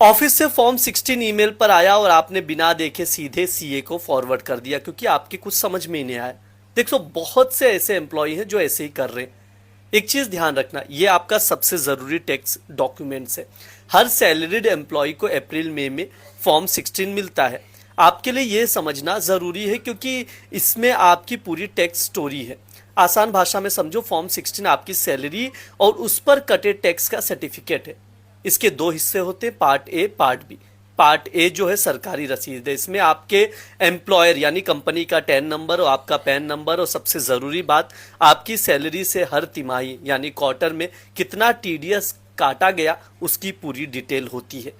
Office से form 16 email पर आया और आपने बिना देखे सीधे सीए को फॉरवर्ड कर दिया क्योंकि आपके कुछ समझ में ही नहीं आया। देखो, बहुत से ऐसे एम्प्लॉय हैं जो ऐसे ही कर रहे हैं। एक चीज ध्यान रखना, ये आपका सबसे जरूरी टैक्स डॉक्यूमेंट्स है। हर सैलरीड एम्प्लॉय को अप्रैल मई में फॉर्म 16 मिलता है। आपके लिए ये समझना जरूरी है क्योंकि इसमें आपकी पूरी टैक्स स्टोरी है। आसान भाषा में समझो, फॉर्म 16 आपकी सैलरी और उस पर कटे टैक्स का सर्टिफिकेट है। इसके दो हिस्से होते हैं, part A, part B. Part A जो है सरकारी रसीद है, इसमें आपके एम्प्लॉयर यानी कंपनी का टैन नंबर और आपका पैन नंबर और सबसे ज़रूरी बात, आपकी सैलरी से हर तिमाही यानी क्वार्टर में कितना टीडीएस काटा गया उसकी पूरी डिटेल होती है।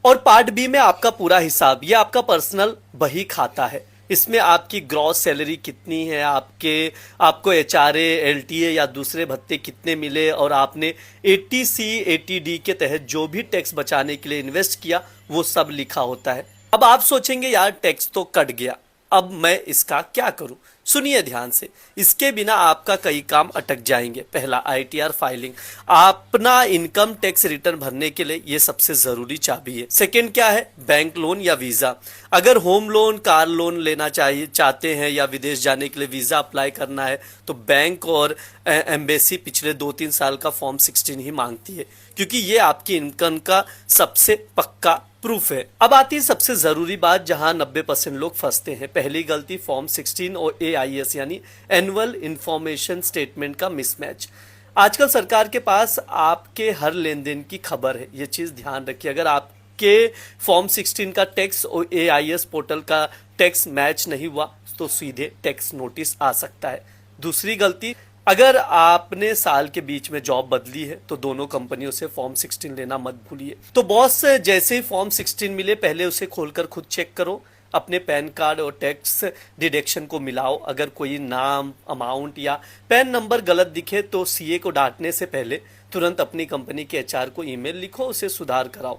और पार्ट बी में आपका पूरा हिसाब, ये आपका पर्सनल बही खाता है। इसमें आपकी ग्रॉस सैलरी कितनी है, आपको एचआरए, एलटीए या दूसरे भत्ते कितने मिले और आपने 80C 80D के तहत जो भी टैक्स बचाने के लिए इन्वेस्ट किया वो सब लिखा होता है। अब आप सोचेंगे यार टैक्स तो कट गया, अब मैं इसका क्या करूं? सुनिए ध्यान से, इसके बिना आपका कई काम अटक जाएंगे। पहला, आईटीआर फाइलिंग। अपना इनकम टैक्स रिटर्न भरने के लिए ये सबसे जरूरी चाबी है। सेकंड क्या है? बैंक लोन या वीजा। अगर होम लोन, कार लोन लेना चाहते हैं या विदेश जाने के लिए वीजा अप्लाई करना है तो बैंक और एम्बेसी पिछले 2-3 साल का फॉर्म 16 ही मांगती है क्योंकि ये आपकी इनकम का सबसे पक्का प्रूफ है। अब आती है सबसे जरूरी बात जहां 90% लोग फंसते हैं। पहली गलती, फॉर्म 16 और एआईएस यानी एनुअल इंफॉर्मेशन स्टेटमेंट का मिसमैच। आजकल सरकार के पास आपके हर लेन देन की खबर है, ये चीज ध्यान रखिए। अगर आपके फॉर्म 16 का टैक्स और एआईएस पोर्टल का टैक्स मैच नहीं हुआ तो सीधे टैक्स नोटिस आ सकता है। दूसरी गलती, अगर आपने साल के बीच में जॉब बदली है तो दोनों कंपनियों से फॉर्म 16 लेना मत भूलिए। तो बॉस से जैसे ही फॉर्म 16 मिले पहले उसे खोलकर खुद चेक करो, अपने पैन कार्ड और टैक्स डिडक्शन को मिलाओ। अगर कोई नाम, अमाउंट या पैन नंबर गलत दिखे तो सीए को डांटने से पहले तुरंत अपनी कंपनी के एचआर को ईमेल लिखो, उसे सुधार कराओ।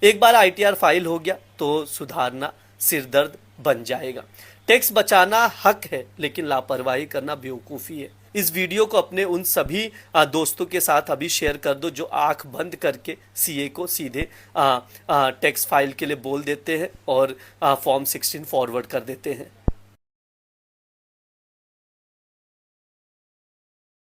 एक बार आईटीआर फाइल हो गया तो सुधारना सिरदर्द बन जाएगा। टैक्स बचाना हक है लेकिन लापरवाही करना बेवकूफ़ी है। इस वीडियो को अपने उन सभी दोस्तों के साथ अभी शेयर कर दो जो आंख बंद करके सीए को सीधे टैक्स फाइल के लिए बोल देते हैं और फॉर्म 16 फॉरवर्ड कर देते हैं।